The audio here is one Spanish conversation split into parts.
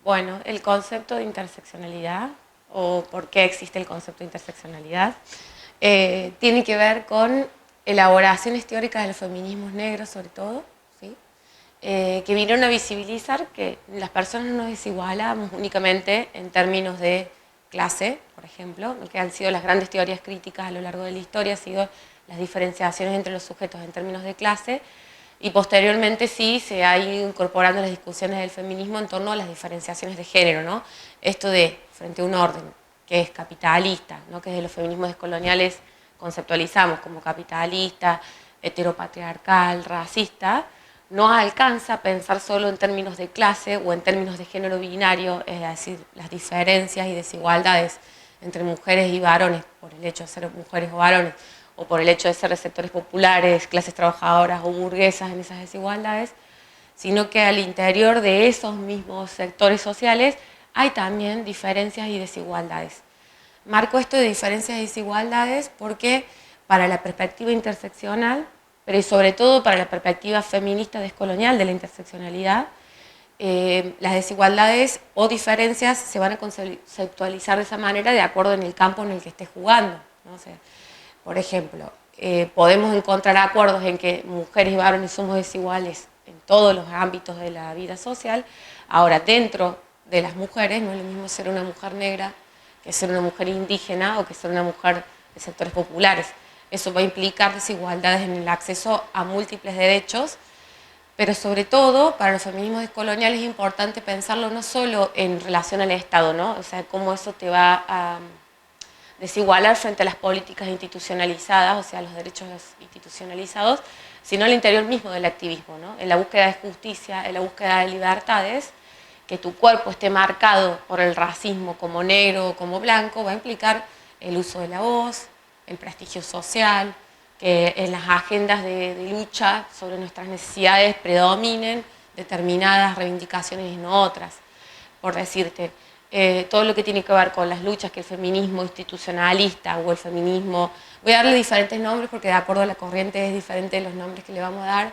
Bueno, el concepto de interseccionalidad, o por qué existe el concepto de interseccionalidad, tiene que ver con elaboraciones teóricas de los feminismos negros, sobre todo, ¿sí? Que vinieron a visibilizar que las personas no nos desigualamos únicamente en términos de clase, por ejemplo, lo que han sido las grandes teorías críticas a lo largo de la historia, han sido las diferenciaciones entre los sujetos en términos de clase, y posteriormente sí se ha ido incorporando las discusiones del feminismo en torno a las diferenciaciones de género, ¿no? Esto de, frente a un orden que es capitalista, ¿no? Que desde los feminismos descoloniales conceptualizamos como capitalista, heteropatriarcal, racista, no alcanza a pensar solo en términos de clase o en términos de género binario, es decir, las diferencias y desigualdades entre mujeres y varones por el hecho de ser mujeres o varones, o por el hecho de ser de sectores populares, clases trabajadoras o burguesas en esas desigualdades, sino que al interior de esos mismos sectores sociales hay también diferencias y desigualdades. Marco esto de diferencias y desigualdades porque para la perspectiva interseccional, pero sobre todo para la perspectiva feminista descolonial de la interseccionalidad, las desigualdades o diferencias se van a conceptualizar de esa manera de acuerdo en el campo en el que esté jugando, ¿no? O sea, por ejemplo, podemos encontrar acuerdos en que mujeres y varones somos desiguales en todos los ámbitos de la vida social. Ahora, dentro de las mujeres, no es lo mismo ser una mujer negra que ser una mujer indígena o que ser una mujer de sectores populares. Eso va a implicar desigualdades en el acceso a múltiples derechos, pero sobre todo para los feminismos descoloniales es importante pensarlo no solo en relación al Estado, ¿no? O sea, cómo eso te va a desigualar frente a las políticas institucionalizadas, o sea, los derechos institucionalizados, sino al interior mismo del activismo, ¿no? En la búsqueda de justicia, en la búsqueda de libertades, que tu cuerpo esté marcado por el racismo como negro o como blanco, va a implicar el uso de la voz, el prestigio social, que en las agendas de lucha sobre nuestras necesidades predominen determinadas reivindicaciones y no otras. Por decirte, todo lo que tiene que ver con las luchas que el feminismo institucionalista o el feminismo, voy a darle diferentes nombres porque de acuerdo a la corriente es diferente los nombres que le vamos a dar,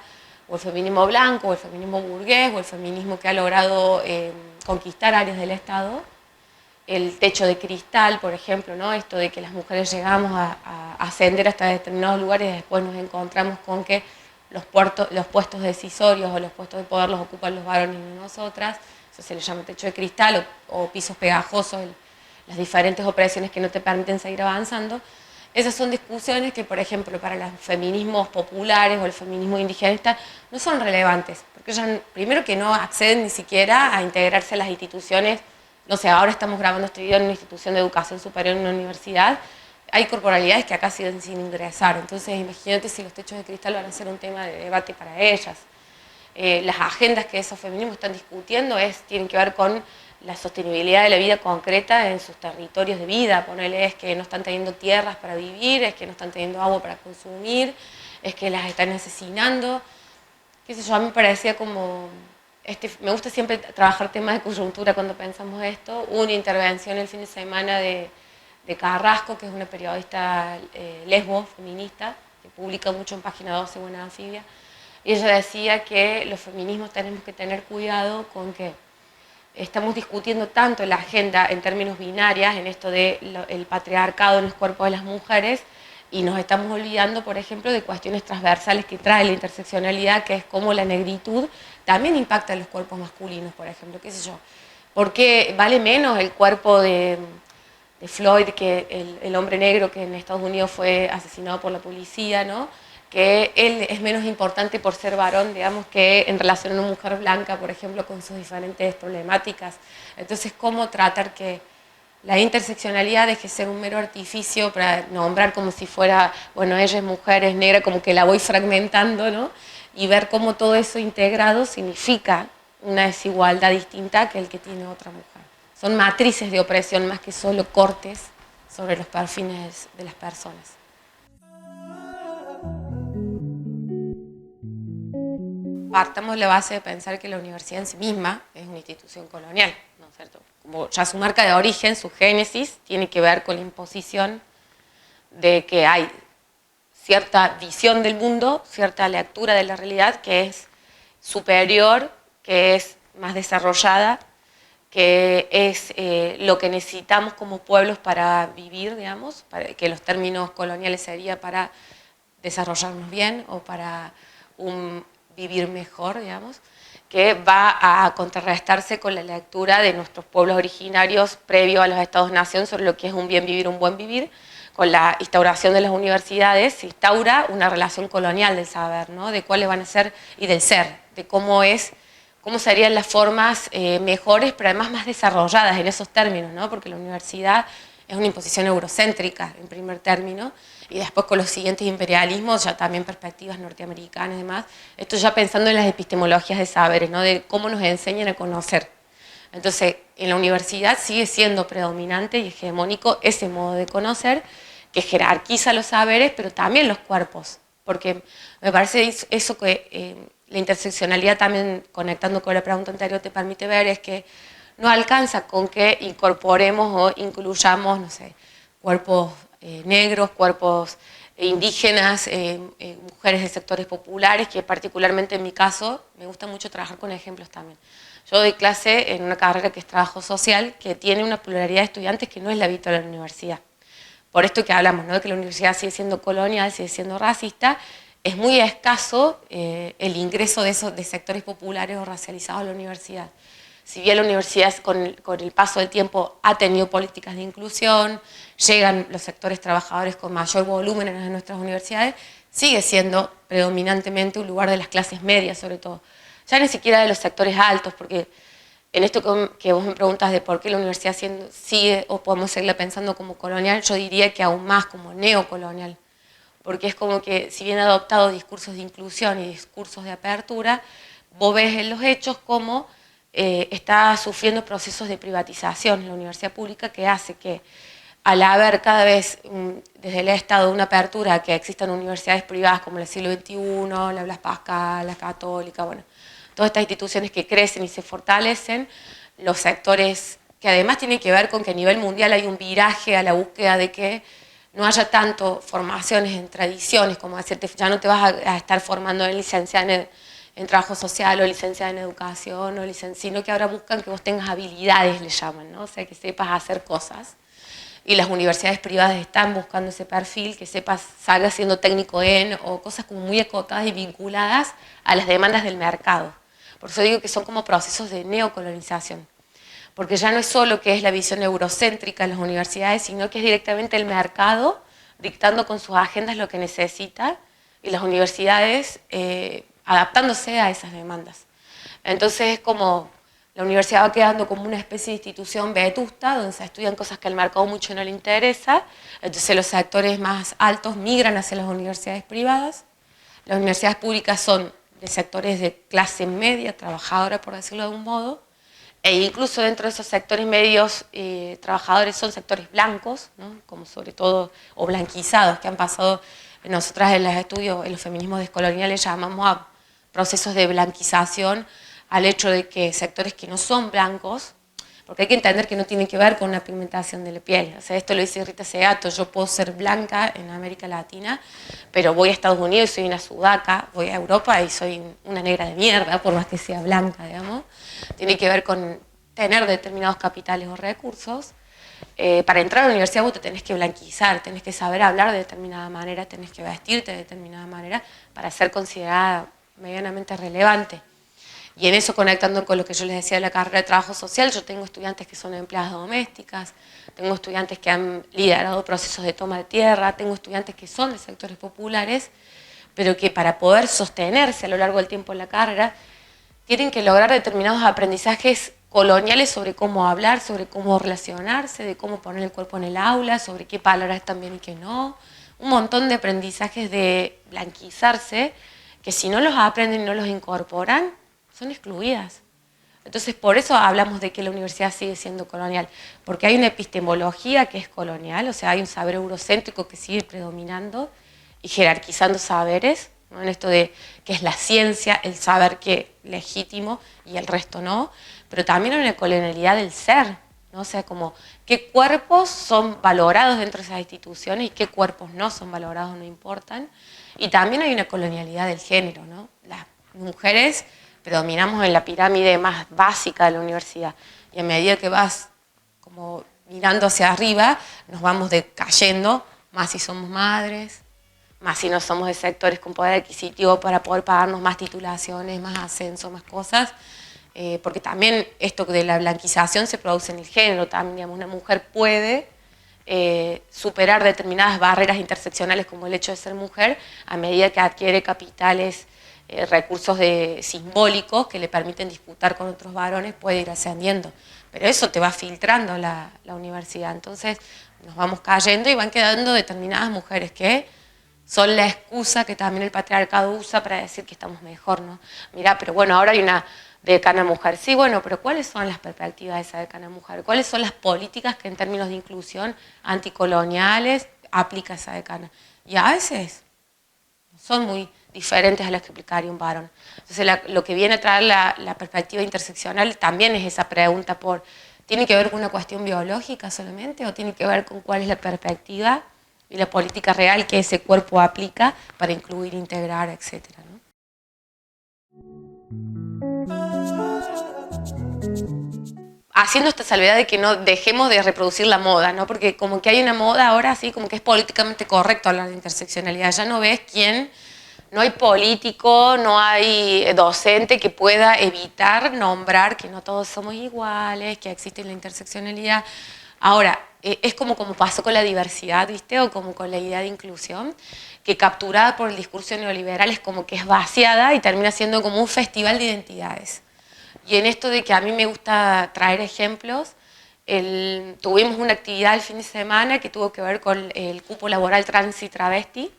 o el feminismo blanco, o el feminismo burgués, o el feminismo que ha logrado conquistar áreas del Estado, el techo de cristal, por ejemplo, ¿no? Esto de que las mujeres llegamos a ascender hasta determinados lugares y después nos encontramos con que los puestos decisorios o los puestos de poder los ocupan los varones y no nosotras. Eso se le llama techo de cristal o pisos pegajosos, las diferentes opresiones que no te permiten seguir avanzando. Esas son discusiones que, por ejemplo, para los feminismos populares o el feminismo indigenista no son relevantes, porque ellas, primero que no acceden ni siquiera a integrarse a las instituciones. No sé, ahora estamos grabando este video en una institución de educación superior en una universidad, hay corporalidades que acá siguen sin ingresar, entonces imagínate si los techos de cristal van a ser un tema de debate para ellas. Las agendas que esos feminismos están discutiendo tienen que ver con la sostenibilidad de la vida concreta en sus territorios de vida. Ponerle es que no están teniendo tierras para vivir, es que no están teniendo agua para consumir, es que las están asesinando. Qué sé yo, a mí me parecía como... me gusta siempre trabajar temas de coyuntura cuando pensamos esto. Hubo una intervención el fin de semana de Carrasco, que es una periodista lesbo, feminista, que publica mucho en Página 12, Buena Anfibia, y ella decía que los feminismos tenemos que tener cuidado con que estamos discutiendo tanto la agenda en términos binarias, en esto del patriarcado en los cuerpos de las mujeres, y nos estamos olvidando, por ejemplo, de cuestiones transversales que trae la interseccionalidad, que es cómo la negritud también impacta en los cuerpos masculinos, por ejemplo, qué sé yo. ¿Por qué vale menos el cuerpo de Floyd que el hombre negro que en Estados Unidos fue asesinado por la policía, ¿no? Que él es menos importante por ser varón, digamos, que en relación a una mujer blanca, por ejemplo, con sus diferentes problemáticas. Entonces, ¿cómo tratar que la interseccionalidad deje de ser un mero artificio para nombrar como si fuera, bueno, ella es mujer, es negra, como que la voy fragmentando, ¿no? Y ver cómo todo eso integrado significa una desigualdad distinta que el que tiene otra mujer. Son matrices de opresión más que solo cortes sobre los perfiles de las personas. Partamos de la base de pensar que la universidad en sí misma es una institución colonial, ¿no es cierto? Como ya su marca de origen, su génesis, tiene que ver con la imposición de que hay cierta visión del mundo, cierta lectura de la realidad que es superior, que es más desarrollada, que es lo que necesitamos como pueblos para vivir, digamos, para que los términos coloniales sería para desarrollarnos bien o para vivir mejor, digamos, que va a contrarrestarse con la lectura de nuestros pueblos originarios previo a los Estados-nación sobre lo que es un bien vivir, un buen vivir. Con la instauración de las universidades se instaura una relación colonial del saber, ¿no? De cuáles van a ser y del ser, de cómo serían las formas mejores, pero además más desarrolladas en esos términos, ¿no? Porque la universidad es una imposición eurocéntrica en primer término, y después con los siguientes imperialismos, ya también perspectivas norteamericanas y demás, esto ya pensando en las epistemologías de saberes, ¿no? De cómo nos enseñan a conocer. Entonces, en la universidad sigue siendo predominante y hegemónico ese modo de conocer que jerarquiza los saberes, pero también los cuerpos, porque me parece eso que la interseccionalidad también, conectando con la pregunta anterior, te permite ver es que no alcanza con que incorporemos o incluyamos, no sé, cuerpos negros, cuerpos indígenas, mujeres de sectores populares, que particularmente en mi caso me gusta mucho trabajar con ejemplos también. Yo doy clase en una carrera que es trabajo social, que tiene una pluralidad de estudiantes que no es la habitual en la universidad. Por esto que hablamos, ¿no? De que la universidad sigue siendo colonial, sigue siendo racista, es muy escaso el ingreso de sectores populares o racializados a la universidad. Si bien la universidad con el paso del tiempo ha tenido políticas de inclusión, llegan los sectores trabajadores con mayor volumen en nuestras universidades, sigue siendo predominantemente un lugar de las clases medias sobre todo. Ya ni siquiera de los sectores altos, porque en esto que vos me preguntas de por qué la universidad sigue o podemos seguirla pensando como colonial, yo diría que aún más como neocolonial. Porque es como que si bien ha adoptado discursos de inclusión y discursos de apertura, vos ves en los hechos cómo está sufriendo procesos de privatización en la universidad pública que hace que al haber cada vez desde el Estado una apertura a que existan universidades privadas como el siglo XXI, la Blas Pascal, la Católica, bueno, todas estas instituciones que crecen y se fortalecen, los sectores que además tienen que ver con que a nivel mundial hay un viraje a la búsqueda de que no haya tanto formaciones en tradiciones, como decirte, ya no te vas a estar formando en licenciada en trabajo social o licenciada en educación, sino que ahora buscan que vos tengas habilidades, le llaman, ¿no? O sea, que sepas hacer cosas. Y las universidades privadas están buscando ese perfil, que sepas, salga siendo técnico o cosas como muy acotadas y vinculadas a las demandas del mercado. Por eso digo que son como procesos de neocolonización. Porque ya no es solo que es la visión eurocéntrica en las universidades, sino que es directamente el mercado dictando con sus agendas lo que necesita y las universidades adaptándose a esas demandas. Entonces es como la universidad va quedando como una especie de institución vetusta, donde se estudian cosas que al mercado mucho no le interesa, entonces los sectores más altos migran hacia las universidades privadas, las universidades públicas son de sectores de clase media, trabajadora por decirlo de algún modo, e incluso dentro de esos sectores medios trabajadores son sectores blancos, ¿no? Como sobre todo, o blanquizados, que han pasado, nosotras en los estudios, en los feminismos descoloniales llamamos a procesos de blanquización al hecho de que sectores que no son blancos, porque hay que entender que no tiene que ver con una pigmentación de la piel. O sea, esto lo dice Rita Segato, yo puedo ser blanca en América Latina, pero voy a Estados Unidos y soy una sudaca, voy a Europa y soy una negra de mierda, por más que sea blanca, digamos. Tiene que ver con tener determinados capitales o recursos. Para entrar a la universidad vos te tenés que blanquizar, tenés que saber hablar de determinada manera, tenés que vestirte de determinada manera para ser considerada medianamente relevante. Y en eso, conectando con lo que yo les decía de la carrera de trabajo social, yo tengo estudiantes que son empleadas domésticas, tengo estudiantes que han liderado procesos de toma de tierra, tengo estudiantes que son de sectores populares, pero que para poder sostenerse a lo largo del tiempo en la carrera, tienen que lograr determinados aprendizajes coloniales sobre cómo hablar, sobre cómo relacionarse, de cómo poner el cuerpo en el aula, sobre qué palabras están bien y qué no. Un montón de aprendizajes de blanquizarse, que si no los aprenden y no los incorporan, son excluidas. Entonces, por eso hablamos de que la universidad sigue siendo colonial, porque hay una epistemología que es colonial, o sea, hay un saber eurocéntrico que sigue predominando y jerarquizando saberes, ¿no? En esto de que es la ciencia, el saber que legítimo y el resto no, pero también hay una colonialidad del ser, ¿no? O sea, como qué cuerpos son valorados dentro de esas instituciones y qué cuerpos no son valorados, no importan. Y también hay una colonialidad del género, ¿no? Las mujeres predominamos en la pirámide más básica de la universidad y a medida que vas como mirando hacia arriba, nos vamos decayendo, más si somos madres, más si no somos de sectores con poder adquisitivo para poder pagarnos más titulaciones, más ascenso, más cosas. Porque también esto de la blanquización se produce en el género, también digamos, una mujer puede superar determinadas barreras interseccionales como el hecho de ser mujer a medida que adquiere capitales, recursos simbólicos que le permiten disputar con otros varones, puede ir ascendiendo. Pero eso te va filtrando la universidad, entonces nos vamos cayendo y van quedando determinadas mujeres que son la excusa que también el patriarcado usa para decir que estamos mejor, ¿no? Mirá, pero bueno, ahora hay una decana mujer. Sí, bueno, pero ¿cuáles son las perspectivas de esa decana mujer? ¿Cuáles son las políticas que en términos de inclusión anticoloniales aplica esa decana? Y a veces son muy diferentes a las que aplicaría un varón. Entonces lo que viene a traer la perspectiva interseccional también es esa pregunta por, ¿tiene que ver con una cuestión biológica solamente o tiene que ver con cuál es la perspectiva y la política real que ese cuerpo aplica para incluir, integrar, etcétera, ¿no? Haciendo esta salvedad de que no dejemos de reproducir la moda, ¿no? Porque como que hay una moda ahora así, como que es políticamente correcto hablar de interseccionalidad. Ya no ves quién, no hay político, no hay docente que pueda evitar nombrar que no todos somos iguales, que existe la interseccionalidad. Ahora, es como pasó con la diversidad, ¿viste? O como con la idea de inclusión, que capturada por el discurso neoliberal es como que es vaciada y termina siendo como un festival de identidades. Y en esto de que a mí me gusta traer ejemplos, tuvimos una actividad el fin de semana que tuvo que ver con el cupo laboral trans y travesti,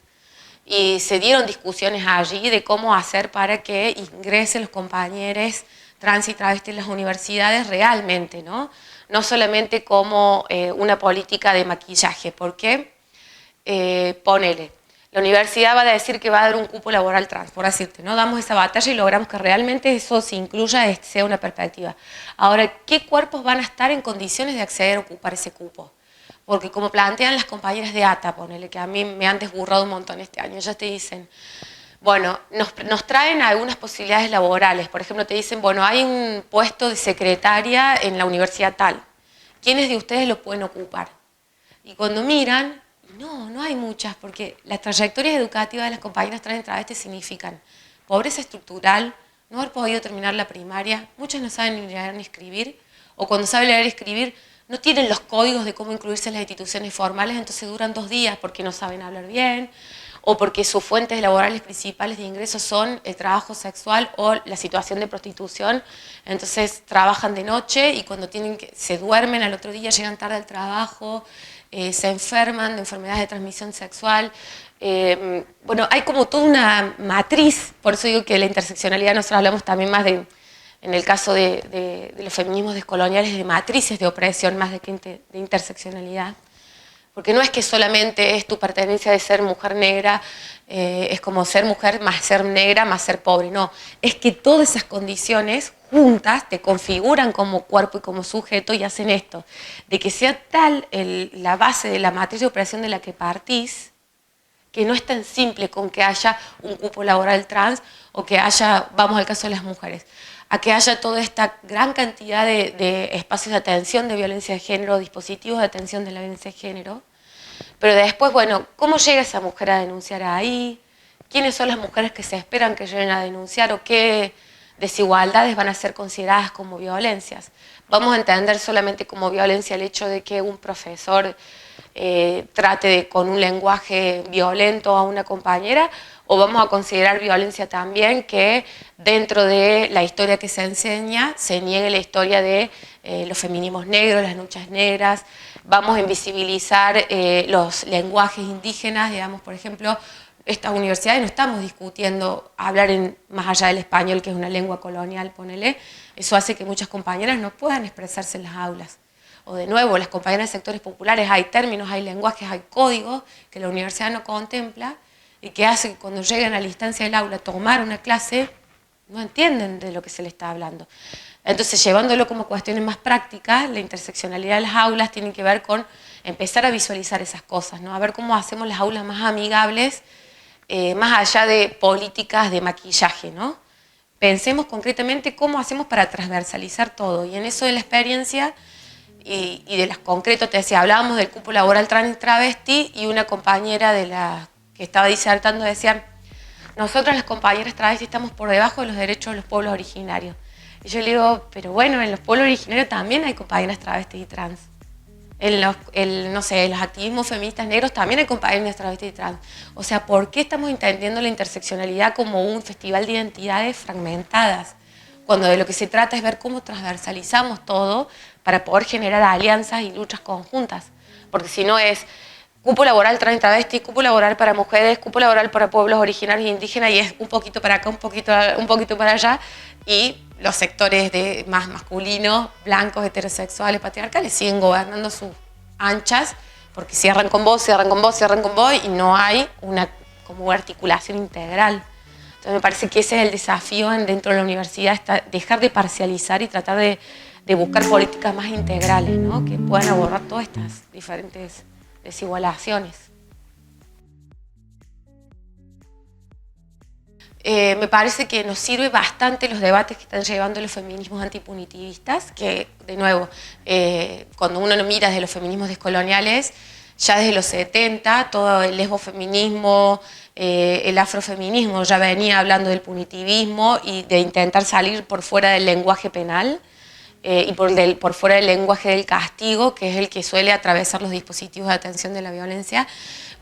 y se dieron discusiones allí de cómo hacer para que ingresen los compañeros trans y travesti en las universidades realmente, ¿no? No solamente como una política de maquillaje, porque ponele, la universidad va a decir que va a dar un cupo laboral trans, por decirte, ¿no? Damos esa batalla y logramos que realmente eso se incluya, sea una perspectiva. Ahora, ¿qué cuerpos van a estar en condiciones de acceder a ocupar ese cupo? Porque como plantean las compañeras de ATA, ponele, que a mí me han desburrado un montón este año, ellas te dicen, bueno, nos traen algunas posibilidades laborales. Por ejemplo, te dicen, bueno, hay un puesto de secretaria en la universidad tal. ¿Quiénes de ustedes lo pueden ocupar? Y cuando miran, no hay muchas, porque las trayectorias educativas de las compañeras trans y travestis significan pobreza estructural, no haber podido terminar la primaria, muchas no saben ni leer ni escribir, o cuando saben leer y escribir, no tienen los códigos de cómo incluirse en las instituciones formales, entonces duran 2 días porque no saben hablar bien, o porque sus fuentes laborales principales de ingresos son el trabajo sexual o la situación de prostitución, entonces trabajan de noche y cuando se duermen al otro día, llegan tarde al trabajo, se enferman de enfermedades de transmisión sexual. Bueno, hay como toda una matriz, por eso digo que la interseccionalidad nosotros hablamos también más de, en el caso de los feminismos descoloniales, de matrices de opresión más de interseccionalidad. Porque no es que solamente es tu pertenencia de ser mujer negra, es como ser mujer más ser negra más ser pobre, no. Es que todas esas condiciones juntas te configuran como cuerpo y como sujeto y hacen esto, de que sea tal la base de la matriz de opresión de la que partís, que no es tan simple con que haya un cupo laboral trans o que haya, vamos al caso de las mujeres, a que haya toda esta gran cantidad de espacios de atención de violencia de género, dispositivos de atención de la violencia de género, pero después, bueno, ¿cómo llega esa mujer a denunciar ahí? ¿Quiénes son las mujeres que se esperan que lleguen a denunciar o qué desigualdades van a ser consideradas como violencias? ¿Vamos a entender solamente como violencia el hecho de que un profesor trate con un lenguaje violento a una compañera? ¿O vamos a considerar violencia también que dentro de la historia que se enseña se niegue la historia de los feminismos negros, las luchas negras? Vamos a invisibilizar los lenguajes indígenas, digamos, por ejemplo, estas universidades no estamos discutiendo hablar más allá del español, que es una lengua colonial, ponele, eso hace que muchas compañeras no puedan expresarse en las aulas. O de nuevo, las compañeras de sectores populares, hay términos, hay lenguajes, hay códigos que la universidad no contempla y que hace que cuando lleguen a la instancia del aula a tomar una clase, no entienden de lo que se les está hablando. Entonces, llevándolo como cuestiones más prácticas, la interseccionalidad de las aulas tiene que ver con empezar a visualizar esas cosas, ¿no? A ver cómo hacemos las aulas más amigables, más allá de políticas de maquillaje, ¿no? Pensemos concretamente cómo hacemos para transversalizar todo. Y en eso de la experiencia y de las concretos, te decía, hablábamos del cupo laboral trans y travesti, y una compañera de la que estaba disertando decía, nosotras las compañeras travestis estamos por debajo de los derechos de los pueblos originarios. Y yo le digo, pero bueno, en los pueblos originarios también hay compañeras travestis y trans. No sé, en los activismos feministas negros también hay compañeras travestis y trans. O sea, ¿por qué estamos entendiendo la interseccionalidad como un festival de identidades fragmentadas? Cuando de lo que se trata es ver cómo transversalizamos todo para poder generar alianzas y luchas conjuntas. Porque si no es cupo laboral trans y travesti, cupo laboral para mujeres, cupo laboral para pueblos originarios e indígenas, y es un poquito para acá, un poquito para allá, y los sectores más masculinos, blancos, heterosexuales, patriarcales, siguen gobernando sus anchas, porque cierran con vos, cierran con vos, cierran con vos, y no hay una como articulación integral. Entonces me parece que ese es el desafío dentro de la universidad, dejar de parcializar y tratar de buscar políticas más integrales, ¿no? Que puedan abordar todas estas diferentes desigualaciones. Me parece que nos sirve bastante los debates que están llevando los feminismos antipunitivistas, que, de nuevo, cuando uno lo mira desde los feminismos descoloniales, ya desde los 70, todo el lesbofeminismo, el afrofeminismo ya venía hablando del punitivismo y de intentar salir por fuera del lenguaje penal y por fuera del lenguaje del castigo, que es el que suele atravesar los dispositivos de atención de la violencia,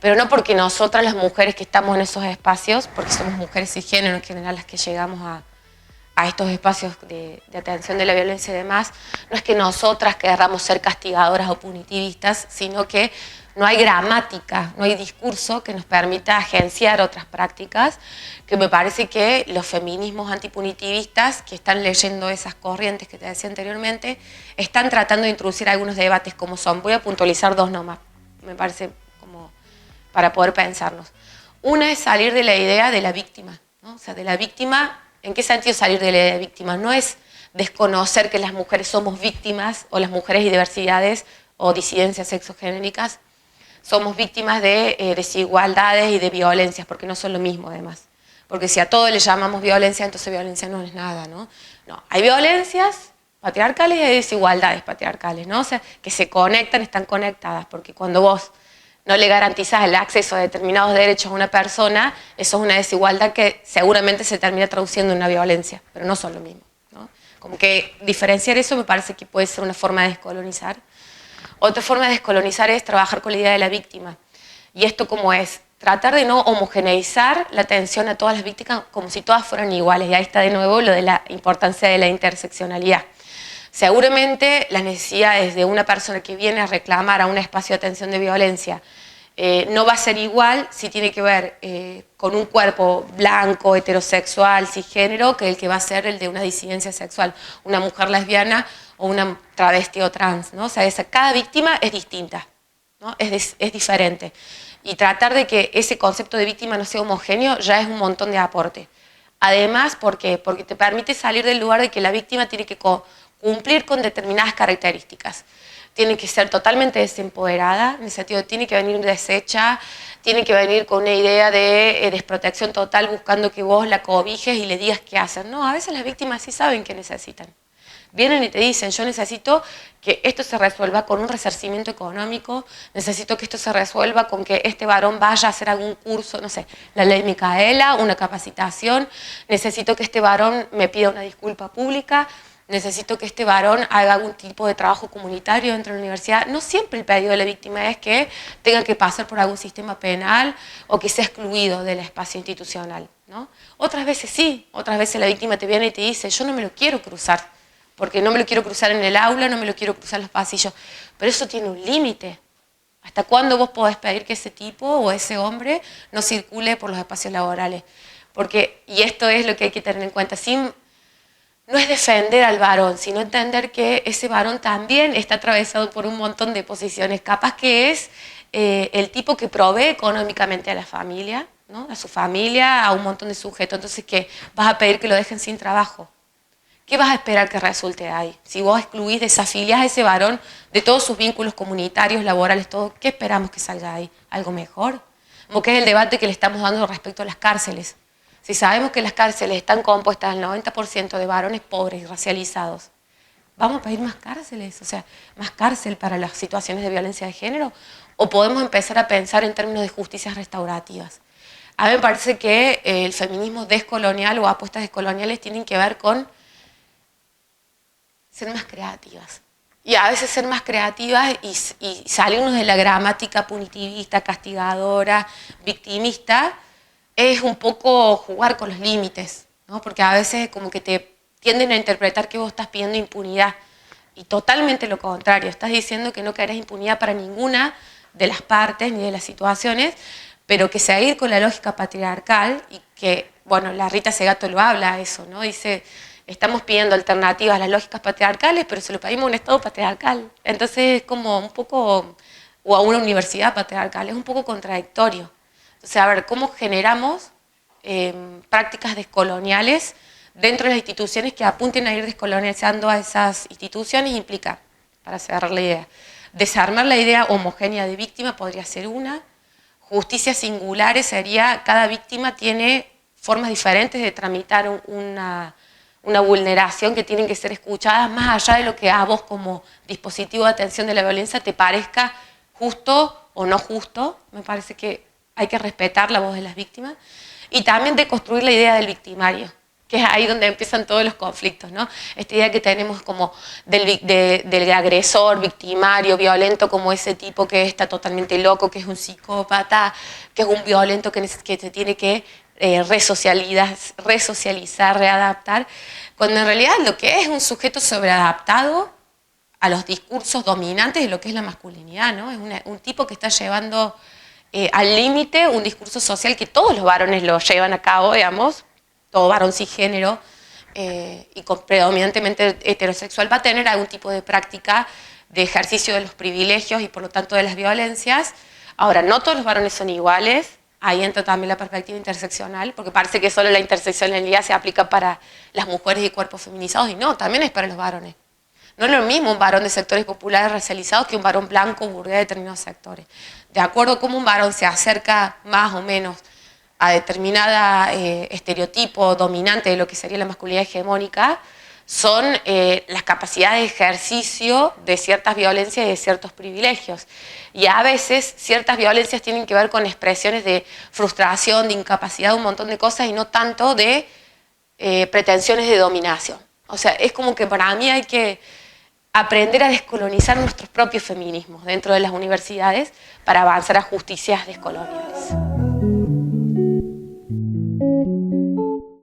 pero no porque nosotras las mujeres que estamos en esos espacios, porque somos mujeres cisgénero en general las que llegamos a estos espacios de atención de la violencia y demás, no es que nosotras querramos ser castigadoras o punitivistas, sino que no hay gramática, no hay discurso que nos permita agenciar otras prácticas, que me parece que los feminismos antipunitivistas, que están leyendo esas corrientes que te decía anteriormente, están tratando de introducir algunos debates como son. Voy a puntualizar dos nomás, me parece como para poder pensarnos. Una es salir de la idea de la víctima, ¿no? O sea, de la víctima, ¿en qué sentido salir de la idea de víctima? No es desconocer que las mujeres somos víctimas, o las mujeres y diversidades o disidencias sexogenéricas somos víctimas de desigualdades y de violencias, porque no son lo mismo además. Porque si a todo le llamamos violencia, entonces violencia no es nada, ¿no? No, hay violencias patriarcales y hay desigualdades patriarcales, ¿no? O sea, que se conectan, están conectadas, porque cuando vos no le garantizás el acceso a determinados derechos a una persona, eso es una desigualdad que seguramente se termina traduciendo en una violencia, pero no son lo mismo, ¿no? Como que diferenciar eso me parece que puede ser una forma de descolonizar. Otra forma de descolonizar es trabajar con la idea de la víctima. ¿Y esto cómo es? Tratar de no homogeneizar la atención a todas las víctimas como si todas fueran iguales. Y ahí está de nuevo lo de la importancia de la interseccionalidad. Seguramente las necesidades de una persona que viene a reclamar a un espacio de atención de violencia no va a ser igual si tiene que ver con un cuerpo blanco, heterosexual, cisgénero, que el que va a ser el de una disidencia sexual, una mujer lesbiana o una travesti o trans, ¿no? O sea, cada víctima es distinta, ¿no? Es diferente. Y tratar de que ese concepto de víctima no sea homogéneo ya es un montón de aporte. Además, ¿por qué? Porque te permite salir del lugar de que la víctima tiene que cumplir con determinadas características. Tiene que ser totalmente desempoderada, en el sentido de tiene que venir deshecha, tiene que venir con una idea de desprotección total, buscando que vos la cobijes y le digas qué hacer. No, a veces las víctimas sí saben qué necesitan. Vienen y te dicen, yo necesito que esto se resuelva con un resarcimiento económico, necesito que esto se resuelva con que este varón vaya a hacer algún curso, no sé, la ley Micaela, una capacitación, necesito que este varón me pida una disculpa pública, necesito que este varón haga algún tipo de trabajo comunitario dentro de la universidad. No siempre el pedido de la víctima es que tenga que pasar por algún sistema penal o que sea excluido del espacio institucional, ¿no? Otras veces sí, otras veces la víctima te viene y te dice, yo no me lo quiero cruzar, porque no me lo quiero cruzar en el aula, no me lo quiero cruzar en los pasillos, pero eso tiene un límite. ¿Hasta cuándo vos podés pedir que ese tipo o ese hombre no circule por los espacios laborales? Porque, y esto es lo que hay que tener en cuenta, no es defender al varón, sino entender que ese varón también está atravesado por un montón de posiciones. Capaz que es el tipo que provee económicamente a la familia, ¿no? A su familia, a un montón de sujetos. Entonces, ¿qué? Vas a pedir que lo dejen sin trabajo. ¿qué vas a esperar que resulte de ahí? Si vos excluís, desafiliás a ese varón de todos sus vínculos comunitarios, laborales, todo, ¿qué esperamos que salga de ahí? ¿Algo mejor? Porque es el debate que le estamos dando respecto a las cárceles. Si sabemos que las cárceles están compuestas al 90% de varones pobres y racializados, ¿vamos a pedir más cárceles? O sea, más cárcel para las situaciones de violencia de género. ¿O podemos empezar a pensar en términos de justicias restaurativas? A mí me parece que el feminismo descolonial o apuestas descoloniales tienen que ver con ser más creativas. Y a veces ser más creativas y salirnos de la gramática punitivista, castigadora, victimista, es un poco jugar con los límites, ¿no? Porque a veces como que te tienden a interpretar que vos estás pidiendo impunidad. Y totalmente lo contrario, estás diciendo que no querés impunidad para ninguna de las partes ni de las situaciones, pero que seguir con la lógica patriarcal y que, bueno, la Rita Segato lo habla eso, ¿no? Dice, estamos pidiendo alternativas a las lógicas patriarcales, pero se lo pedimos a un Estado patriarcal. Entonces es como un poco, o a una universidad patriarcal, es un poco contradictorio. Entonces, a ver, ¿cómo generamos prácticas descoloniales dentro de las instituciones que apunten a ir descolonializando a esas instituciones? Implica, para cerrar la idea, desarmar la idea homogénea de víctima podría ser una. Justicias singulares sería, cada víctima tiene formas diferentes de tramitar una vulneración que tienen que ser escuchadas más allá de lo que a vos como dispositivo de atención de la violencia te parezca justo o no justo. Me parece que hay que respetar la voz de las víctimas. Y también de construir la idea del victimario, que es ahí donde empiezan todos los conflictos, ¿no? Esta idea que tenemos como del agresor, victimario, violento, como ese tipo que está totalmente loco, que es un psicópata, que es un violento que se tiene que resocializar, readaptar, cuando en realidad lo que es un sujeto sobreadaptado a los discursos dominantes de lo que es la masculinidad, ¿no? Es un tipo que está llevando al límite un discurso social que todos los varones lo llevan a cabo, digamos, todo varón cisgénero y predominantemente heterosexual va a tener algún tipo de práctica de ejercicio de los privilegios y por lo tanto de las violencias. Ahora, no todos los varones son iguales, ahí entra también la perspectiva interseccional, porque parece que solo la interseccionalidad se aplica para las mujeres y cuerpos feminizados, y no, también es para los varones. No es lo mismo un varón de sectores populares racializados que un varón blanco burgués de determinados sectores. De acuerdo a cómo un varón se acerca más o menos a determinada estereotipo dominante de lo que sería la masculinidad hegemónica, son las capacidades de ejercicio de ciertas violencias y de ciertos privilegios. Y a veces ciertas violencias tienen que ver con expresiones de frustración, de incapacidad, un montón de cosas y no tanto de pretensiones de dominación. O sea, es como que para mí hay que aprender a descolonizar nuestros propios feminismos dentro de las universidades para avanzar a justicias descoloniales.